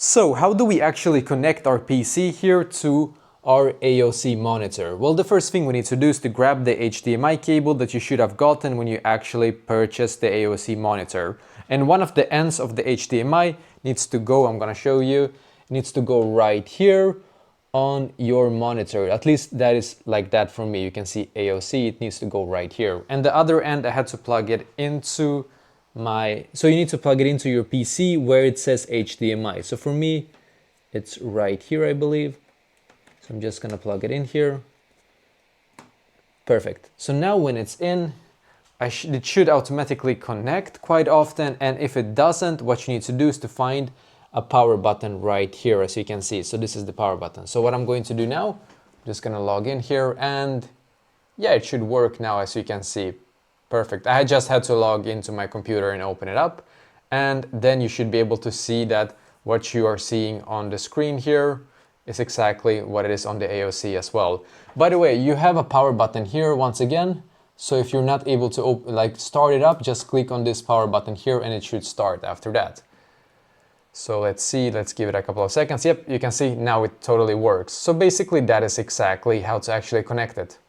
So how do we actually connect our PC here to our AOC monitor? Well, the first thing we need to do is to grab the HDMI cable that you should have gotten when you actually purchased the AOC monitor. And one of the ends of the HDMI needs to go, I'm gonna show you, needs to go right here on your monitor. At least that is like that for me. You can see AOC, it needs to go right here. And the other end, I had to plug it into so you need to plug it into your PC where it says HDMI. So for me, it's right here, I believe. So I'm just gonna plug it in here. Perfect. So now when it's in, it should automatically connect quite often. And if it doesn't, what you need to do is to find a power button right here, as you can see. So this is the power button. So what I'm going to do now, I'm just gonna log in here, and yeah, it should work now, as you can see. Perfect. I just had to log into my computer and open it up, and then you should be able to see that what you are seeing on the screen here is exactly what it is on the AOC as well. By the way, you have a power button here once again, so if you're not able to start it up, just click on this power button here and it should start after that. So let's see, let's give it a couple of seconds. Yep, you can see now it totally works. So basically that is exactly how to actually connect it.